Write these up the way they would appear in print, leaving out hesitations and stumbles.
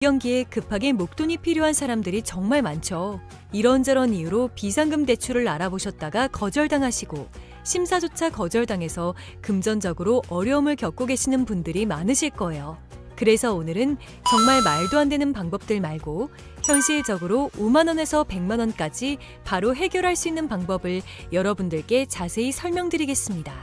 경기에 급하게 목돈이 필요한 사람들이 정말 많죠. 이런저런 이유로 비상금 대출을 알아보셨다가 거절당하시고 심사조차 거절당해서 금전적으로 어려움을 겪고 계시는 분들이 많으실 거예요. 그래서 오늘은 정말 말도 안 되는 방법들 말고 현실적으로 5만 원에서 100만 원까지 바로 해결할 수 있는 방법을 여러분들께 자세히 설명드리겠습니다.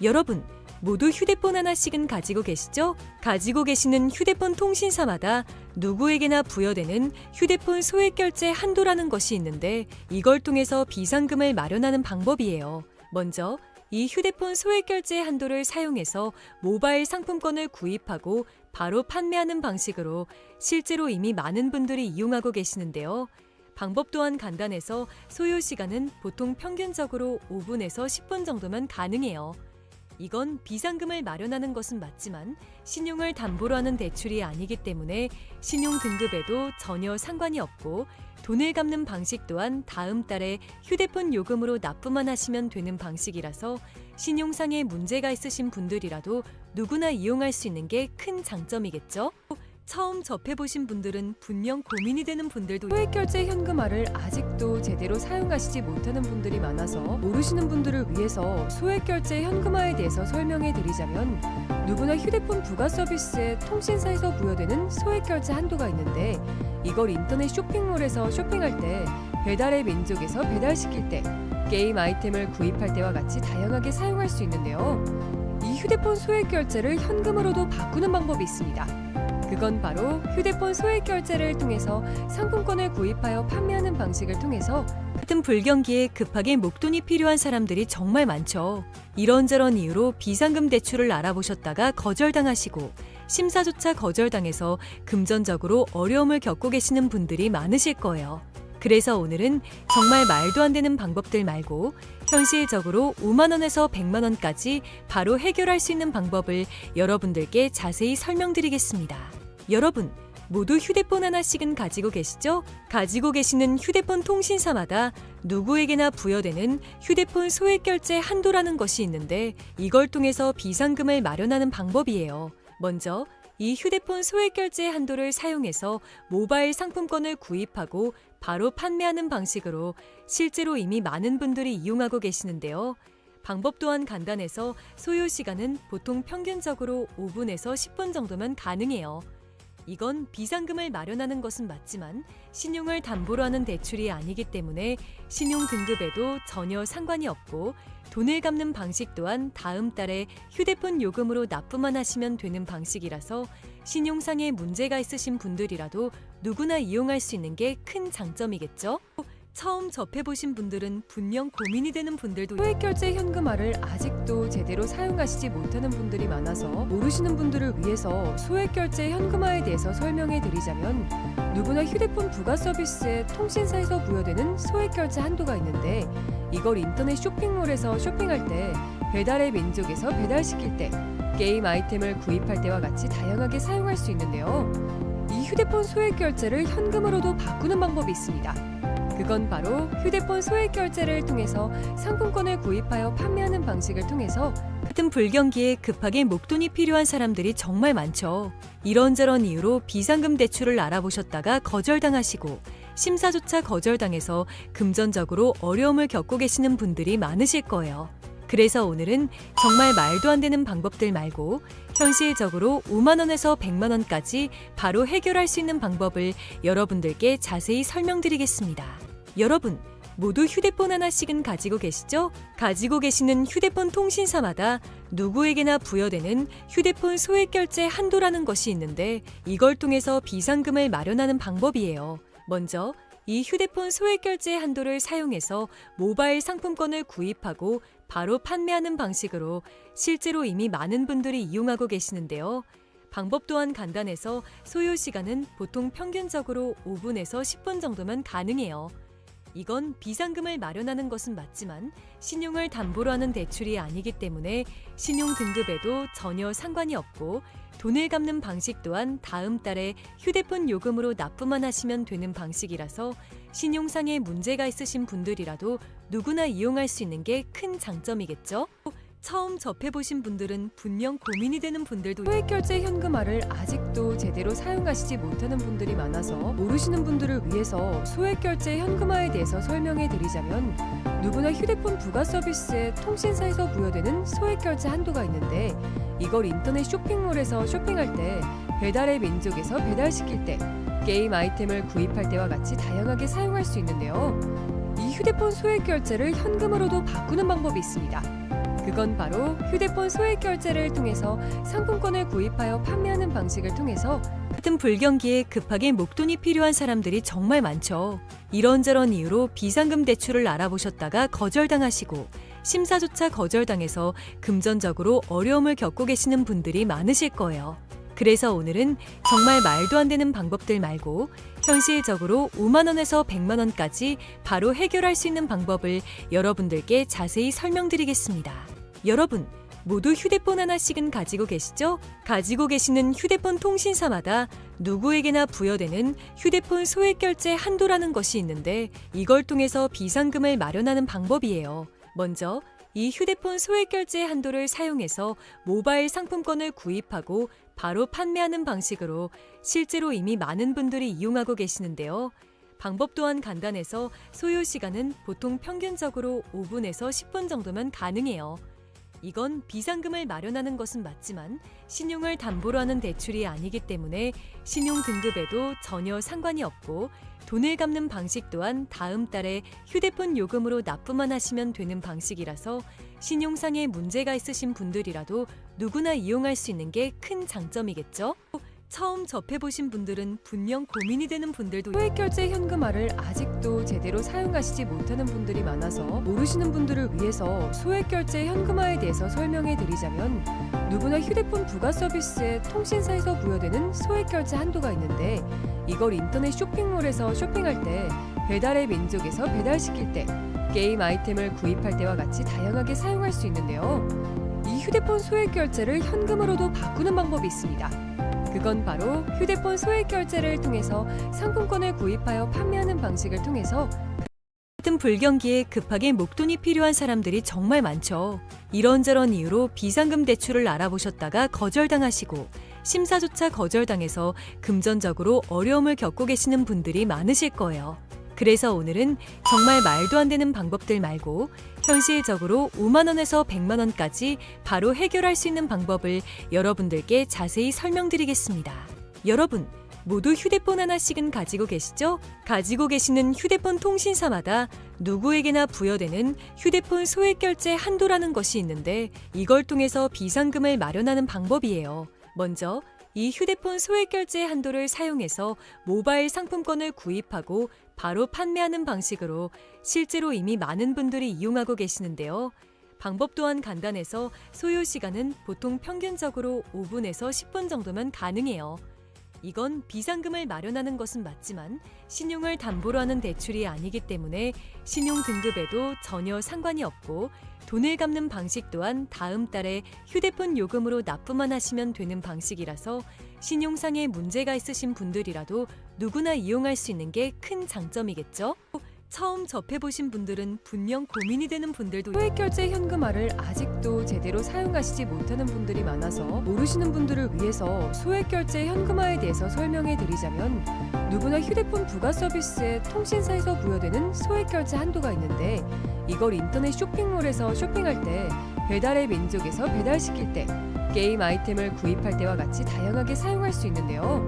여러분, 모두 휴대폰 하나씩은 가지고 계시죠? 가지고 계시는 휴대폰 통신사마다 누구에게나 부여되는 휴대폰 소액결제 한도라는 것이 있는데 이걸 통해서 비상금을 마련하는 방법이에요. 먼저 이 휴대폰 소액결제 한도를 사용해서 모바일 상품권을 구입하고 바로 판매하는 방식으로 실제로 이미 많은 분들이 이용하고 계시는데요. 방법 또한 간단해서 소요 시간은 보통 평균적으로 5분에서 10분 정도면 가능해요. 이건 비상금을 마련하는 것은 맞지만 신용을 담보로 하는 대출이 아니기 때문에 신용 등급에도 전혀 상관이 없고 돈을 갚는 방식 또한 다음 달에 휴대폰 요금으로 납부만 하시면 되는 방식이라서 신용상의 문제가 있으신 분들이라도 누구나 이용할 수 있는 게 큰 장점이겠죠? 처음 접해보신 분들은 분명 고민이 되는 분들도 소액결제 현금화를 아직도 제대로 사용하시지 못하는 분들이 많아서 모르시는 분들을 위해서 소액결제 현금화에 대해서 설명해 드리자면 누구나 휴대폰 부가 서비스에 통신사에서 부여되는 소액결제 한도가 있는데 이걸 인터넷 쇼핑몰에서 쇼핑할 때 배달의 민족에서 배달시킬 때 게임 아이템을 구입할 때와 같이 다양하게 사용할 수 있는데요. 이 휴대폰 소액결제를 현금으로도 바꾸는 방법이 있습니다. 그건 바로 휴대폰 소액결제를 통해서 상품권을 구입하여 판매하는 방식을 통해서 같은 불경기에 급하게 목돈이 필요한 사람들이 정말 많죠. 이런저런 이유로 비상금 대출을 알아보셨다가 거절당하시고 심사조차 거절당해서 금전적으로 어려움을 겪고 계시는 분들이 많으실 거예요. 그래서 오늘은 정말 말도 안 되는 방법들 말고 현실적으로 5만 원에서 100만 원까지 바로 해결할 수 있는 방법을 여러분들께 자세히 설명드리겠습니다. 여러분, 모두 휴대폰 하나씩은 가지고 계시죠? 가지고 계시는 휴대폰 통신사마다 누구에게나 부여되는 휴대폰 소액결제 한도라는 것이 있는데 이걸 통해서 비상금을 마련하는 방법이에요. 먼저 이 휴대폰 소액결제 한도를 사용해서 모바일 상품권을 구입하고 바로 판매하는 방식으로 실제로 이미 많은 분들이 이용하고 계시는데요. 방법 또한 간단해서 소요 시간은 보통 평균적으로 5분에서 10분 정도면 가능해요. 이건 비상금을 마련하는 것은 맞지만 신용을 담보로 하는 대출이 아니기 때문에 신용 등급에도 전혀 상관이 없고 돈을 갚는 방식 또한 다음 달에 휴대폰 요금으로 납부만 하시면 되는 방식이라서 신용상의 문제가 있으신 분들이라도 누구나 이용할 수 있는 게 큰 장점이겠죠? 처음 접해보신 분들은 분명 고민이 되는 분들도 소액결제 현금화를 아직도 제대로 사용하시지 못하는 분들이 많아서 모르시는 분들을 위해서 소액결제 현금화에 대해서 설명해 드리자면 누구나 휴대폰 부가 서비스에 통신사에서 부여되는 소액결제 한도가 있는데 이걸 인터넷 쇼핑몰에서 쇼핑할 때 배달의 민족에서 배달시킬 때 게임 아이템을 구입할 때와 같이 다양하게 사용할 수 있는데요. 이 휴대폰 소액결제를 현금으로도 바꾸는 방법이 있습니다. 그건 바로 휴대폰 소액결제를 통해서 상품권을 구입하여 판매하는 방식을 통해서 같은 불경기에 급하게 목돈이 필요한 사람들이 정말 많죠. 이런저런 이유로 비상금 대출을 알아보셨다가 거절당하시고 심사조차 거절당해서 금전적으로 어려움을 겪고 계시는 분들이 많으실 거예요. 그래서 오늘은 정말 말도 안 되는 방법들 말고 현실적으로 5만 원에서 100만 원까지 바로 해결할 수 있는 방법을 여러분들께 자세히 설명드리겠습니다. 여러분, 모두 휴대폰 하나씩은 가지고 계시죠? 가지고 계시는 휴대폰 통신사마다 누구에게나 부여되는 휴대폰 소액결제 한도라는 것이 있는데 이걸 통해서 비상금을 마련하는 방법이에요. 먼저 이 휴대폰 소액결제 한도를 사용해서 모바일 상품권을 구입하고 바로 판매하는 방식으로 실제로 이미 많은 분들이 이용하고 계시는데요. 방법 또한 간단해서 소요 시간은 보통 평균적으로 5분에서 10분 정도면 가능해요. 이건 비상금을 마련하는 것은 맞지만 신용을 담보로 하는 대출이 아니기 때문에 신용 등급에도 전혀 상관이 없고 돈을 갚는 방식 또한 다음 달에 휴대폰 요금으로 납부만 하시면 되는 방식이라서 신용상의 문제가 있으신 분들이라도 누구나 이용할 수 있는 게 큰 장점이겠죠? 처음 접해보신 분들은 분명 고민이 되는 분들도 소액결제 현금화를 아직도 제대로 사용하시지 못하는 분들이 많아서 모르시는 분들을 위해서 소액결제 현금화에 대해서 설명해 드리자면, 누구나 휴대폰 부가 서비스에 통신사에서 부여되는 소액결제 한도가 있는데, 이걸 인터넷 쇼핑몰에서 쇼핑할 때, 배달의 민족에서 배달시킬 때, 게임 아이템을 구입할 때와 같이 다양하게 사용할 수 있는데요. 이 휴대폰 소액결제를 현금으로도 바꾸는 방법이 있습니다. 그건 바로 휴대폰 소액결제를 통해서 상품권을 구입하여 판매하는 방식을 통해서 같은 불경기에 급하게 목돈이 필요한 사람들이 정말 많죠. 이런저런 이유로 비상금 대출을 알아보셨다가 거절당하시고 심사조차 거절당해서 금전적으로 어려움을 겪고 계시는 분들이 많으실 거예요. 그래서 오늘은 정말 말도 안 되는 방법들 말고 현실적으로 5만 원에서 100만 원까지 바로 해결할 수 있는 방법을 여러분들께 자세히 설명드리겠습니다. 여러분, 모두 휴대폰 하나씩은 가지고 계시죠? 가지고 계시는 휴대폰 통신사마다 누구에게나 부여되는 휴대폰 소액결제 한도라는 것이 있는데, 이걸 통해서 비상금을 마련하는 방법이에요. 먼저 이 휴대폰 소액결제 한도를 사용해서 모바일 상품권을 구입하고 바로 판매하는 방식으로 실제로 이미 많은 분들이 이용하고 계시는데요. 방법 또한 간단해서 소요 시간은 보통 평균적으로 5분에서 10분 정도면 가능해요. 이건 비상금을 마련하는 것은 맞지만 신용을 담보로 하는 대출이 아니기 때문에 신용 등급에도 전혀 상관이 없고, 돈을 갚는 방식 또한 다음 달에 휴대폰 요금으로 납부만 하시면 되는 방식이라서 신용상에 문제가 있으신 분들이라도 누구나 이용할 수 있는 게 큰 장점이겠죠? 처음 접해보신 분들은 분명 고민이 되는 분들도 소액결제 현금화를 아직도 제대로 사용하시지 못하는 분들이 많아서 모르시는 분들을 위해서 소액결제 현금화에 대해서 설명해 드리자면, 누구나 휴대폰 부가 서비스에 통신사에서 부여되는 소액결제 한도가 있는데, 이걸 인터넷 쇼핑몰에서 쇼핑할 때, 배달의 민족에서 배달시킬 때, 게임 아이템을 구입할 때와 같이 다양하게 사용할 수 있는데요. 이 휴대폰 소액결제를 현금으로도 바꾸는 방법이 있습니다. 그건 바로 휴대폰 소액결제를 통해서 상품권을 구입하여 판매하는 방식을 통해서 같은 불경기에 급하게 목돈이 필요한 사람들이 정말 많죠. 이런저런 이유로 비상금 대출을 알아보셨다가 거절당하시고 심사조차 거절당해서 금전적으로 어려움을 겪고 계시는 분들이 많으실 거예요. 그래서 오늘은 정말 말도 안 되는 방법들 말고 현실적으로 5만 원에서 100만 원까지 바로 해결할 수 있는 방법을 여러분들께 자세히 설명드리겠습니다. 여러분, 모두 휴대폰 하나씩은 가지고 계시죠? 가지고 계시는 휴대폰 통신사마다 누구에게나 부여되는 휴대폰 소액결제 한도라는 것이 있는데, 이걸 통해서 비상금을 마련하는 방법이에요. 먼저 이 휴대폰 소액결제 한도를 사용해서 모바일 상품권을 구입하고 바로 판매하는 방식으로 실제로 이미 많은 분들이 이용하고 계시는데요. 방법 또한 간단해서 소요 시간은 보통 평균적으로 5분에서 10분 정도면 가능해요. 이건 비상금을 마련하는 것은 맞지만 신용을 담보로 하는 대출이 아니기 때문에 신용 등급에도 전혀 상관이 없고, 돈을 갚는 방식 또한 다음 달에 휴대폰 요금으로 납부만 하시면 되는 방식이라서 신용상에 문제가 있으신 분들이라도 누구나 이용할 수 있는 게 큰 장점이겠죠? 처음 접해보신 분들은 분명 고민이 되는 분들도 소액결제 현금화를 아직도 제대로 사용하시지 못하는 분들이 많아서 모르시는 분들을 위해서 소액결제 현금화에 대해서 설명해 드리자면, 누구나 휴대폰 부가 서비스에 통신사에서 부여되는 소액결제 한도가 있는데, 이걸 인터넷 쇼핑몰에서 쇼핑할 때, 배달의 민족에서 배달시킬 때, 게임 아이템을 구입할 때와 같이 다양하게 사용할 수 있는데요.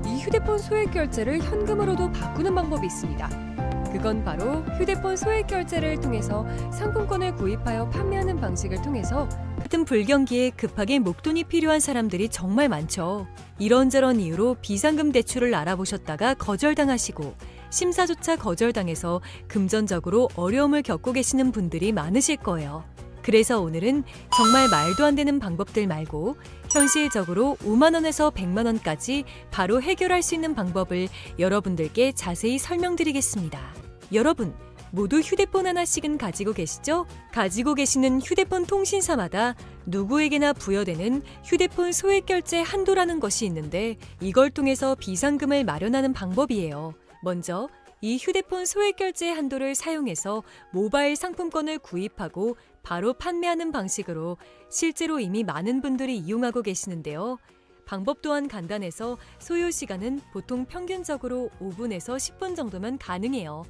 이 휴대폰 소액결제를 현금으로도 바꾸는 방법이 있습니다. 그건 바로 휴대폰 소액결제를 통해서 상품권을 구입하여 판매하는 방식을 통해서 같은 불경기에 급하게 목돈이 필요한 사람들이 정말 많죠. 이런저런 이유로 비상금 대출을 알아보셨다가 거절당하시고 심사조차 거절당해서 금전적으로 어려움을 겪고 계시는 분들이 많으실 거예요. 그래서 오늘은 정말 말도 안 되는 방법들 말고 현실적으로 5만 원에서 100만 원까지 바로 해결할 수 있는 방법을 여러분들께 자세히 설명드리겠습니다. 여러분, 모두 휴대폰 하나씩은 가지고 계시죠? 가지고 계시는 휴대폰 통신사마다 누구에게나 부여되는 휴대폰 소액결제 한도라는 것이 있는데, 이걸 통해서 비상금을 마련하는 방법이에요. 먼저 이 휴대폰 소액 결제 한도를 사용해서 모바일 상품권을 구입하고 바로 판매하는 방식으로 실제로 이미 많은 분들이 이용하고 계시는데요. 방법 또한 간단해서 소요 시간은 보통 평균적으로 5분에서 10분 정도면 가능해요.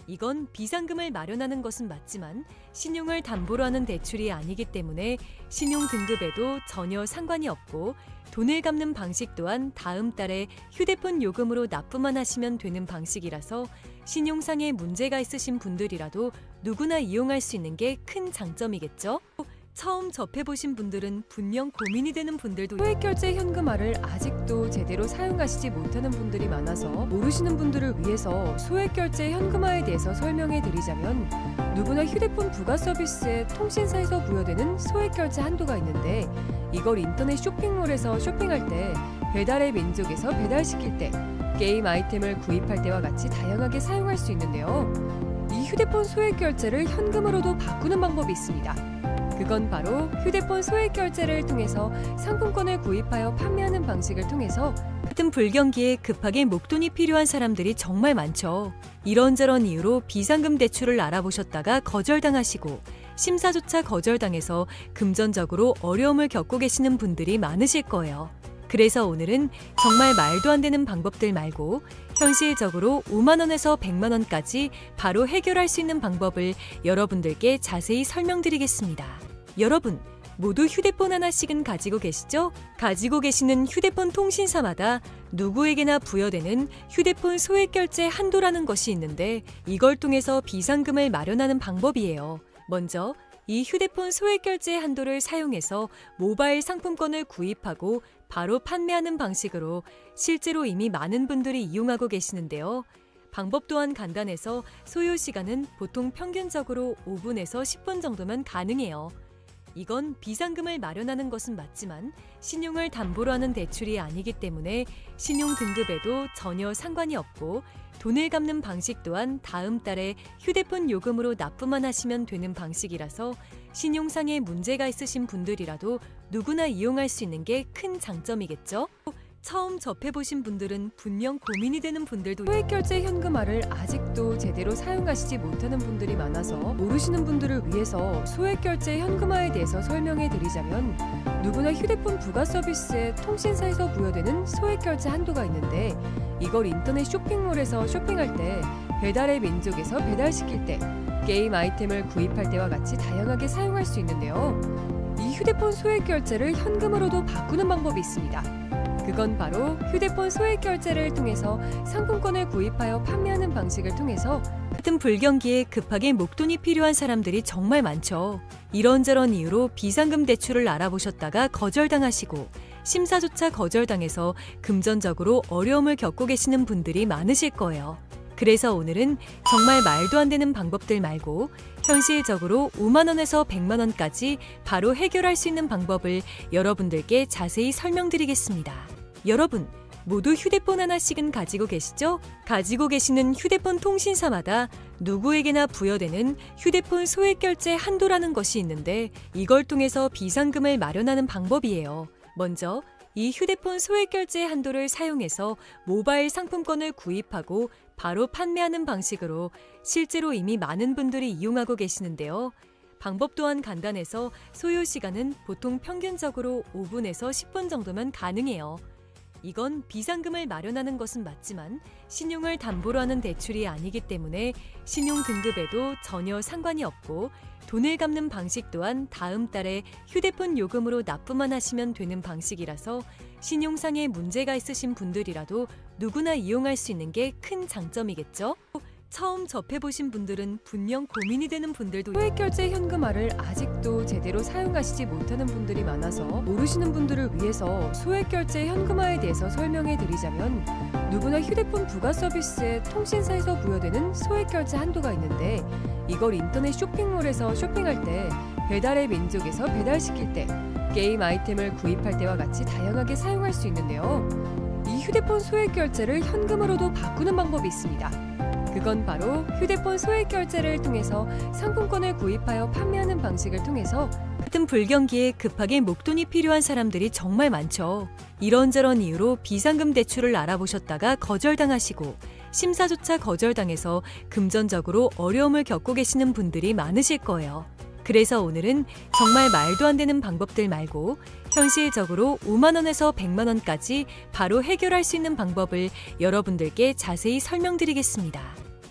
이건 비상금을 마련하는 것은 맞지만 신용을 담보로 하는 대출이 아니기 때문에 신용 등급에도 전혀 상관이 없고 돈을 갚는 방식 또한 다음 달에 휴대폰 요금으로 납부만 하시면 되는 방식이라서 신용상에 문제가 있으신 분들이라도 누구나 이용할 수 있는 게 큰 장점이겠죠? 처음 접해보신 분들은 분명 고민이 되는 분들도 소액결제 현금화를 아직도 제대로 사용하시지 못하는 분들이 많아서 모르시는 분들을 위해서 소액결제 현금화에 대해서 설명해 드리자면 누구나 휴대폰 부가 서비스에 통신사에서 부여되는 소액결제 한도가 있는데 이걸 인터넷 쇼핑몰에서 쇼핑할 때 배달의 민족에서 배달시킬 때 게임 아이템을 구입할 때와 같이 다양하게 사용할 수 있는데요. 이 휴대폰 소액결제를 현금으로도 바꾸는 방법이 있습니다. 그건 바로 휴대폰 소액 결제를 통해서 상품권을 구입하여 판매하는 방식을 통해서 같은 불경기에 급하게 목돈이 필요한 사람들이 정말 많죠. 이런저런 이유로 비상금 대출을 알아보셨다가 거절당하시고 심사조차 거절당해서 금전적으로 어려움을 겪고 계시는 분들이 많으실 거예요. 그래서 오늘은 정말 말도 안 되는 방법들 말고 현실적으로 5만 원에서 100만 원까지 바로 해결할 수 있는 방법을 여러분들께 자세히 설명드리겠습니다. 여러분, 모두 휴대폰 하나씩은 가지고 계시죠? 가지고 계시는 휴대폰 통신사마다 누구에게나 부여되는 휴대폰 소액 결제 한도라는 것이 있는데 이걸 통해서 비상금을 마련하는 방법이에요. 먼저 이 휴대폰 소액 결제 한도를 사용해서 모바일 상품권을 구입하고 바로 판매하는 방식으로 실제로 이미 많은 분들이 이용하고 계시는데요. 방법 또한 간단해서 소요 시간은 보통 평균적으로 5분에서 10분 정도면 가능해요. 이건 비상금을 마련하는 것은 맞지만 신용을 담보로 하는 대출이 아니기 때문에 신용 등급에도 전혀 상관이 없고 돈을 갚는 방식 또한 다음 달에 휴대폰 요금으로 납부만 하시면 되는 방식이라서 신용상에 문제가 있으신 분들이라도 누구나 이용할 수 있는 게 큰 장점이겠죠? 처음 접해보신 분들은 분명 고민이 되는 분들도 소액결제 현금화를 아직도 제대로 사용하시지 못하는 분들이 많아서 모르시는 분들을 위해서 소액결제 현금화에 대해서 설명해 드리자면 누구나 휴대폰 부가 서비스에 통신사에서 부여되는 소액결제 한도가 있는데 이걸 인터넷 쇼핑몰에서 쇼핑할 때 배달의 민족에서 배달시킬 때 게임 아이템을 구입할 때와 같이 다양하게 사용할 수 있는데요. 이 휴대폰 소액결제를 현금으로도 바꾸는 방법이 있습니다. 그건 바로 휴대폰 소액 결제를 통해서 상품권을 구입하여 판매하는 방식을 통해서 같은 불경기에 급하게 목돈이 필요한 사람들이 정말 많죠. 이런저런 이유로 비상금 대출을 알아보셨다가 거절당하시고 심사조차 거절당해서 금전적으로 어려움을 겪고 계시는 분들이 많으실 거예요. 그래서 오늘은 정말 말도 안 되는 방법들 말고 현실적으로 5만 원에서 100만 원까지 바로 해결할 수 있는 방법을 여러분들께 자세히 설명드리겠습니다. 여러분, 모두 휴대폰 하나씩은 가지고 계시죠? 가지고 계시는 휴대폰 통신사마다 누구에게나 부여되는 휴대폰 소액 결제 한도라는 것이 있는데 이걸 통해서 비상금을 마련하는 방법이에요. 먼저 이 휴대폰 소액 결제 한도를 사용해서 모바일 상품권을 구입하고 바로 판매하는 방식으로 실제로 이미 많은 분들이 이용하고 계시는데요. 방법 또한 간단해서 소요 시간은 보통 평균적으로 5분에서 10분 정도면 가능해요. 이건 비상금을 마련하는 것은 맞지만 신용을 담보로 하는 대출이 아니기 때문에 신용 등급에도 전혀 상관이 없고 돈을 갚는 방식 또한 다음 달에 휴대폰 요금으로 납부만 하시면 되는 방식이라서 신용상에 문제가 있으신 분들이라도 누구나 이용할 수 있는 게 큰 장점이겠죠? 처음 접해보신 분들은 분명 고민이 되는 분들도 소액결제 현금화를 아직도 제대로 사용하시지 못하는 분들이 많아서 모르시는 분들을 위해서 소액결제 현금화에 대해서 설명해 드리자면 누구나 휴대폰 부가 서비스에 통신사에서 부여되는 소액결제 한도가 있는데 이걸 인터넷 쇼핑몰에서 쇼핑할 때 배달의 민족에서 배달시킬 때 게임 아이템을 구입할 때와 같이 다양하게 사용할 수 있는데요. 이 휴대폰 소액결제를 현금으로도 바꾸는 방법이 있습니다. 그건 바로 휴대폰 소액 결제를 통해서 상품권을 구입하여 판매하는 방식을 통해서 같은 불경기에 급하게 목돈이 필요한 사람들이 정말 많죠. 이런저런 이유로 비상금 대출을 알아보셨다가 거절당하시고 심사조차 거절당해서 금전적으로 어려움을 겪고 계시는 분들이 많으실 거예요. 그래서 오늘은 정말 말도 안 되는 방법들 말고 현실적으로 5만 원에서 100만 원까지 바로 해결할 수 있는 방법을 여러분들께 자세히 설명드리겠습니다.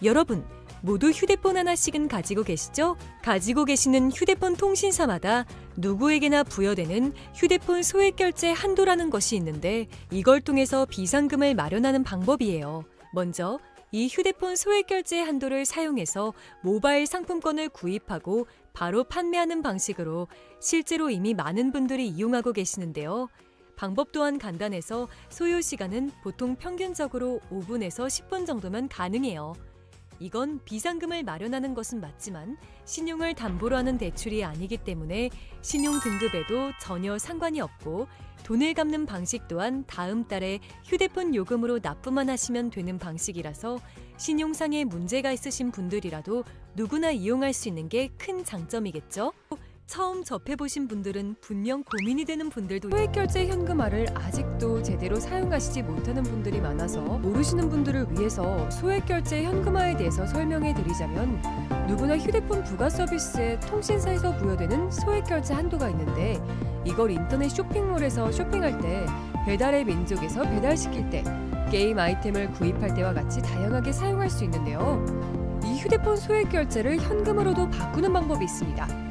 여러분, 모두 휴대폰 하나씩은 가지고 계시죠? 가지고 계시는 휴대폰 통신사마다 누구에게나 부여되는 휴대폰 소액결제 한도라는 것이 있는데 이걸 통해서 비상금을 마련하는 방법이에요. 먼저 이 휴대폰 소액결제 한도를 사용해서 모바일 상품권을 구입하고 바로 판매하는 방식으로 실제로 이미 많은 분들이 이용하고 계시는데요. 방법 또한 간단해서 소요 시간은 보통 평균적으로 5분에서 10분 정도면 가능해요. 이건 비상금을 마련하는 것은 맞지만 신용을 담보로 하는 대출이 아니기 때문에 신용 등급에도 전혀 상관이 없고 돈을 갚는 방식 또한 다음 달에 휴대폰 요금으로 납부만 하시면 되는 방식이라서 신용상의 문제가 있으신 분들이라도 누구나 이용할 수 있는 게 큰 장점이겠죠? 처음 접해보신 분들은 분명 고민이 되는 분들도 소액결제 현금화를 아직도 제대로 사용하시지 못하는 분들이 많아서 모르시는 분들을 위해서 소액결제 현금화에 대해서 설명해 드리자면 누구나 휴대폰 부가 서비스에 통신사에서 부여되는 소액결제 한도가 있는데 이걸 인터넷 쇼핑몰에서 쇼핑할 때 배달의 민족에서 배달시킬 때 게임 아이템을 구입할 때와 같이 다양하게 사용할 수 있는데요. 이 휴대폰 소액결제를 현금으로도 바꾸는 방법이 있습니다.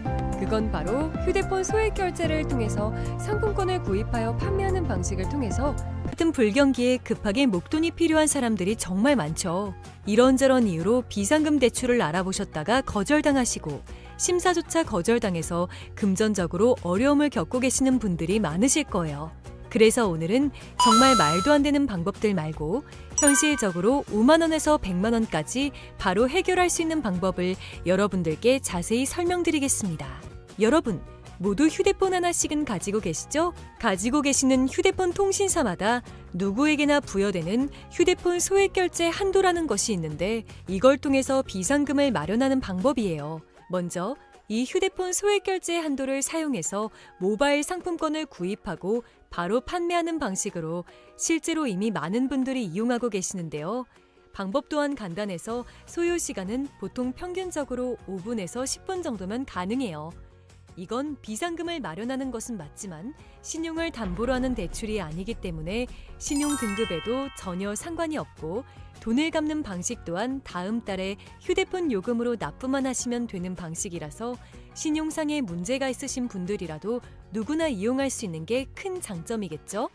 그건 바로 휴대폰 소액결제를 통해서 상품권을 구입하여 판매하는 방식을 통해서 같은 불경기에 급하게 목돈이 필요한 사람들이 정말 많죠. 이런저런 이유로 비상금 대출을 알아보셨다가 거절당하시고 심사조차 거절당해서 금전적으로 어려움을 겪고 계시는 분들이 많으실 거예요. 그래서 오늘은 정말 말도 안 되는 방법들 말고 현실적으로 5만 원에서 100만 원까지 바로 해결할 수 있는 방법을 여러분들께 자세히 설명드리겠습니다. 여러분, 모두 휴대폰 하나씩은 가지고 계시죠? 가지고 계시는 휴대폰 통신사마다 누구에게나 부여되는 휴대폰 소액결제 한도라는 것이 있는데 이걸 통해서 비상금을 마련하는 방법이에요. 먼저 이 휴대폰 소액결제 한도를 사용해서 모바일 상품권을 구입하고 바로 판매하는 방식으로 실제로 이미 많은 분들이 이용하고 계시는데요. 방법 또한 간단해서 소요 시간은 보통 평균적으로 5분에서 10분 정도면 가능해요. 이건 비상금을 마련하는 것은 맞지만 신용을 담보로 하는 대출이 아니기 때문에 신용 등급에도 전혀 상관이 없고 돈을 갚는 방식 또한 다음 달에 휴대폰 요금으로 납부만 하시면 되는 방식이라서 신용상의 문제가 있으신 분들이라도 누구나 이용할 수 있는 게 큰 장점이겠죠?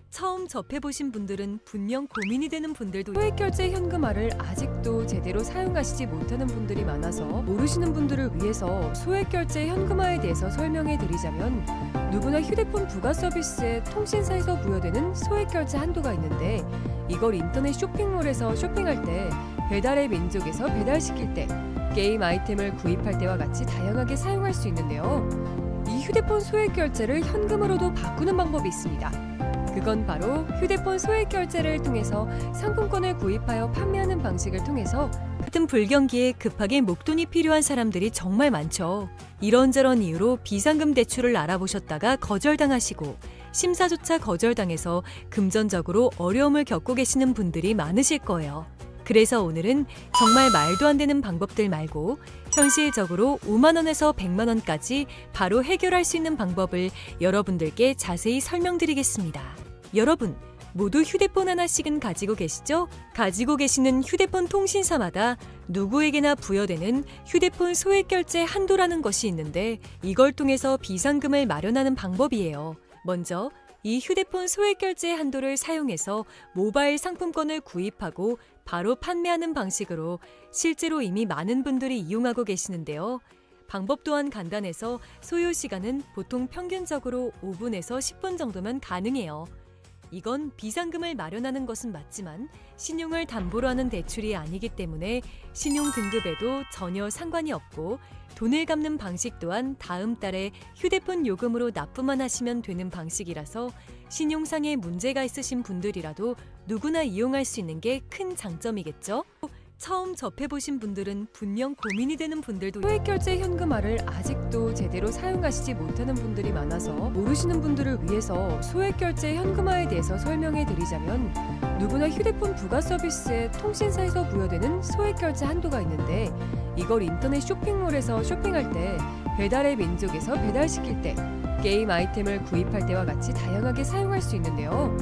처음 접해보신 분들은 분명 고민이 되는 분들도 소액결제 현금화를 아직도 제대로 사용하시지 못하는 분들이 많아서 모르시는 분들을 위해서 소액결제 현금화에 대해서 설명해 드리자면 누구나 휴대폰 부가 서비스에 통신사에서 부여되는 소액결제 한도가 있는데 이걸 인터넷 쇼핑몰에서 쇼핑할 때 배달의 민족에서 배달시킬 때 게임 아이템을 구입할 때와 같이 다양하게 사용할 수 있는데요. 이 휴대폰 소액결제를 현금으로도 바꾸는 방법이 있습니다. 그건 바로 휴대폰 소액결제를 통해서 상품권을 구입하여 판매하는 방식을 통해서 같은 불경기에 급하게 목돈이 필요한 사람들이 정말 많죠. 이런저런 이유로 비상금 대출을 알아보셨다가 거절당하시고 심사조차 거절당해서 금전적으로 어려움을 겪고 계시는 분들이 많으실 거예요. 그래서 오늘은 정말 말도 안 되는 방법들 말고 현실적으로 5만 원에서 100만 원까지 바로 해결할 수 있는 방법을 여러분들께 자세히 설명드리겠습니다. 여러분, 모두 휴대폰 하나씩은 가지고 계시죠? 가지고 계시는 휴대폰 통신사마다 누구에게나 부여되는 휴대폰 소액결제 한도라는 것이 있는데 이걸 통해서 비상금을 마련하는 방법이에요. 먼저 이 휴대폰 소액결제 한도를 사용해서 모바일 상품권을 구입하고 바로 판매하는 방식으로 실제로 이미 많은 분들이 이용하고 계시는데요. 방법 또한 간단해서 소요 시간은 보통 평균적으로 5분에서 10분 정도면 가능해요. 이건 비상금을 마련하는 것은 맞지만 신용을 담보로 하는 대출이 아니기 때문에 신용 등급에도 전혀 상관이 없고 돈을 갚는 방식 또한 다음 달에 휴대폰 요금으로 납부만 하시면 되는 방식이라서 신용상의 문제가 있으신 분들이라도 누구나 이용할 수 있는 게 큰 장점이겠죠? 처음 접해보신 분들은 분명 고민이 되는 분들도 소액결제 현금화를 아직도 제대로 사용하시지 못하는 분들이 많아서 모르시는 분들을 위해서 소액결제 현금화에 대해서 설명해 드리자면, 누구나 휴대폰 부가 서비스에 통신사에서 부여되는 소액결제 한도가 있는데, 이걸 인터넷 쇼핑몰에서 쇼핑할 때, 배달의 민족에서 배달시킬 때, 게임 아이템을 구입할 때와 같이 다양하게 사용할 수 있는데요.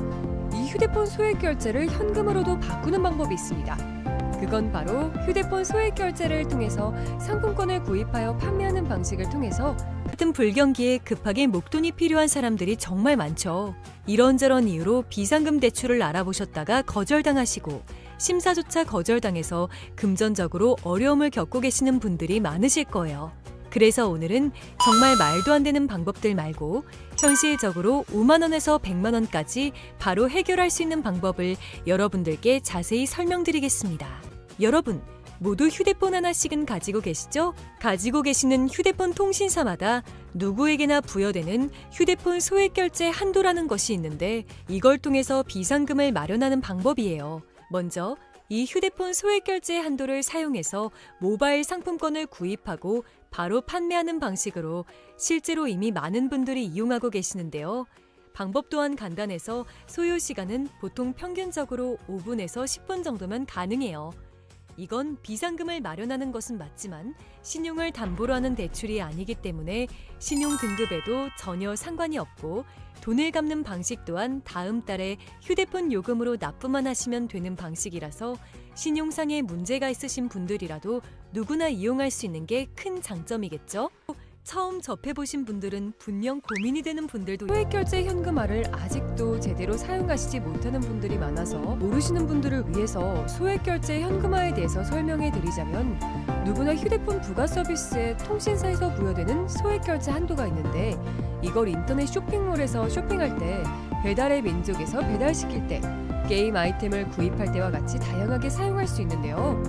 이 휴대폰 소액결제를 현금으로도 바꾸는 방법이 있습니다. 그건 바로 휴대폰 소액결제를 통해서 상품권을 구입하여 판매하는 방식을 통해서 같은 불경기에 급하게 목돈이 필요한 사람들이 정말 많죠. 이런저런 이유로 비상금 대출을 알아보셨다가 거절당하시고 심사조차 거절당해서 금전적으로 어려움을 겪고 계시는 분들이 많으실 거예요. 그래서 오늘은 정말 말도 안 되는 방법들 말고 현실적으로 5만 원에서 100만 원까지 바로 해결할 수 있는 방법을 여러분들께 자세히 설명드리겠습니다. 여러분, 모두 휴대폰 하나씩은 가지고 계시죠? 가지고 계시는 휴대폰 통신사마다 누구에게나 부여되는 휴대폰 소액결제 한도라는 것이 있는데, 이걸 통해서 비상금을 마련하는 방법이에요. 먼저 이 휴대폰 소액결제 한도를 사용해서 모바일 상품권을 구입하고 바로 판매하는 방식으로 실제로 이미 많은 분들이 이용하고 계시는데요. 방법 또한 간단해서 소요 시간은 보통 평균적으로 5분에서 10분 정도면 가능해요. 이건 비상금을 마련하는 것은 맞지만 신용을 담보로 하는 대출이 아니기 때문에 신용 등급에도 전혀 상관이 없고, 돈을 갚는 방식 또한 다음 달에 휴대폰 요금으로 납부만 하시면 되는 방식이라서 신용상의 문제가 있으신 분들이라도 누구나 이용할 수 있는 게 큰 장점이겠죠? 처음 접해보신 분들은 분명 고민이 되는 분들도 소액결제 현금화를 아직도 제대로 사용하시지 못하는 분들이 많아서 모르시는 분들을 위해서 소액결제 현금화에 대해서 설명해 드리자면, 누구나 휴대폰 부가 서비스에 통신사에서 부여되는 소액결제 한도가 있는데, 이걸 인터넷 쇼핑몰에서 쇼핑할 때, 배달의 민족에서 배달시킬 때, 게임 아이템을 구입할 때와 같이 다양하게 사용할 수 있는데요.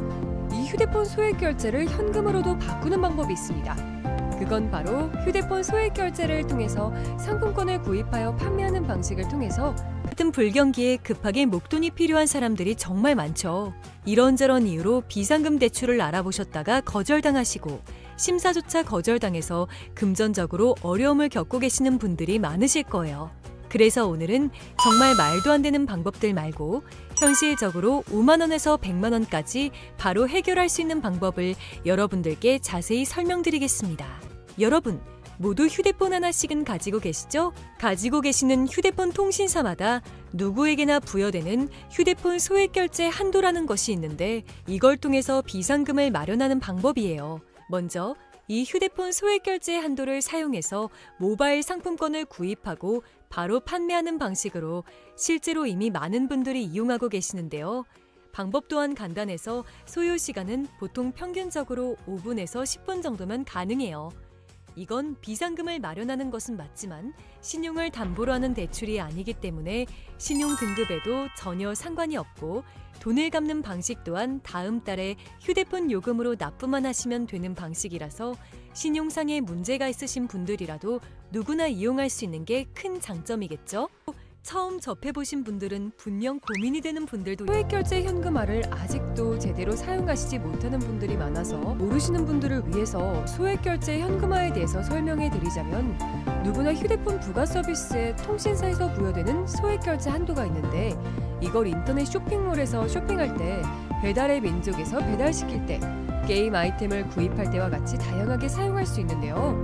이 휴대폰 소액결제를 현금으로도 바꾸는 방법이 있습니다. 그건 바로 휴대폰 소액결제를 통해서 상품권을 구입하여 판매하는 방식을 통해서 같은 불경기에 급하게 목돈이 필요한 사람들이 정말 많죠. 이런저런 이유로 비상금 대출을 알아보셨다가 거절당하시고 심사조차 거절당해서 금전적으로 어려움을 겪고 계시는 분들이 많으실 거예요. 그래서 오늘은 정말 말도 안 되는 방법들 말고 현실적으로 5만 원에서 100만 원까지 바로 해결할 수 있는 방법을 여러분들께 자세히 설명드리겠습니다. 여러분, 모두 휴대폰 하나씩은 가지고 계시죠? 가지고 계시는 휴대폰 통신사마다 누구에게나 부여되는 휴대폰 소액결제 한도라는 것이 있는데, 이걸 통해서 비상금을 마련하는 방법이에요. 먼저 이 휴대폰 소액결제 한도를 사용해서 모바일 상품권을 구입하고 바로 판매하는 방식으로 실제로 이미 많은 분들이 이용하고 계시는데요. 방법 또한 간단해서 소요 시간은 보통 평균적으로 5분에서 10분 정도면 가능해요. 이건 비상금을 마련하는 것은 맞지만 신용을 담보로 하는 대출이 아니기 때문에 신용 등급에도 전혀 상관이 없고, 돈을 갚는 방식 또한 다음 달에 휴대폰 요금으로 납부만 하시면 되는 방식이라서 신용상의 문제가 있으신 분들이라도 누구나 이용할 수 있는 게 큰 장점이겠죠? 처음 접해보신 분들은 분명 고민이 되는 분들도 소액결제 현금화를 아직도 제대로 사용하시지 못하는 분들이 많아서 모르시는 분들을 위해서 소액결제 현금화에 대해서 설명해 드리자면, 누구나 휴대폰 부가 서비스에 통신사에서 부여되는 소액결제 한도가 있는데, 이걸 인터넷 쇼핑몰에서 쇼핑할 때, 배달의 민족에서 배달시킬 때, 게임 아이템을 구입할 때와 같이 다양하게 사용할 수 있는데요.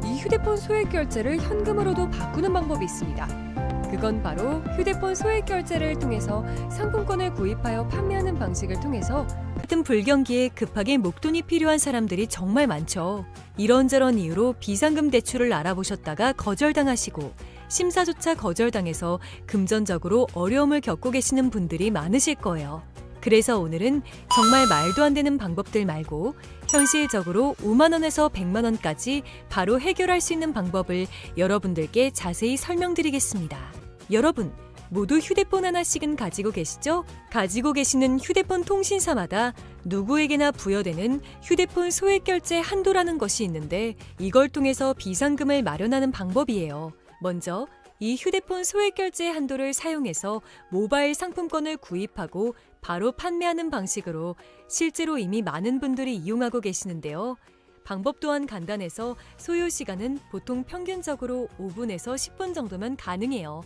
이 휴대폰 소액결제를 현금으로도 바꾸는 방법이 있습니다. 그건 바로 휴대폰 소액결제를 통해서 상품권을 구입하여 판매하는 방식을 통해서 같은 불경기에 급하게 목돈이 필요한 사람들이 정말 많죠. 이런저런 이유로 비상금 대출을 알아보셨다가 거절당하시고 심사조차 거절당해서 금전적으로 어려움을 겪고 계시는 분들이 많으실 거예요. 그래서 오늘은 정말 말도 안 되는 방법들 말고 현실적으로 5만 원에서 100만 원까지 바로 해결할 수 있는 방법을 여러분들께 자세히 설명드리겠습니다. 여러분, 모두 휴대폰 하나씩은 가지고 계시죠? 가지고 계시는 휴대폰 통신사마다 누구에게나 부여되는 휴대폰 소액결제 한도라는 것이 있는데, 이걸 통해서 비상금을 마련하는 방법이에요. 먼저 이 휴대폰 소액결제 한도를 사용해서 모바일 상품권을 구입하고 바로 판매하는 방식으로 실제로 이미 많은 분들이 이용하고 계시는데요. 방법 또한 간단해서 소요 시간은 보통 평균적으로 5분에서 10분 정도면 가능해요.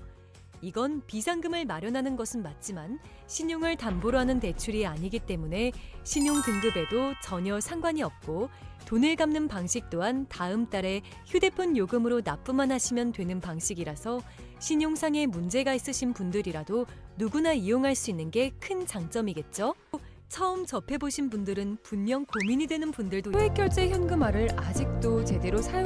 이건 비상금을 마련하는 것은 맞지만 신용을 담보로 하는 대출이 아니기 때문에 신용 등급에도 전혀 상관이 없고 돈을 갚는 방식 또한 다음 달에 휴대폰 요금으로 납부만 하시면 되는 방식이라서 신용상에 문제가 있으신 분들이라도 누구나 이용할 수 있는 게 큰 장점이겠죠? 처음 접해보신 분들은 분명 고민이 되는 분들도 소액결제 현금화를 아직도 제대로 사용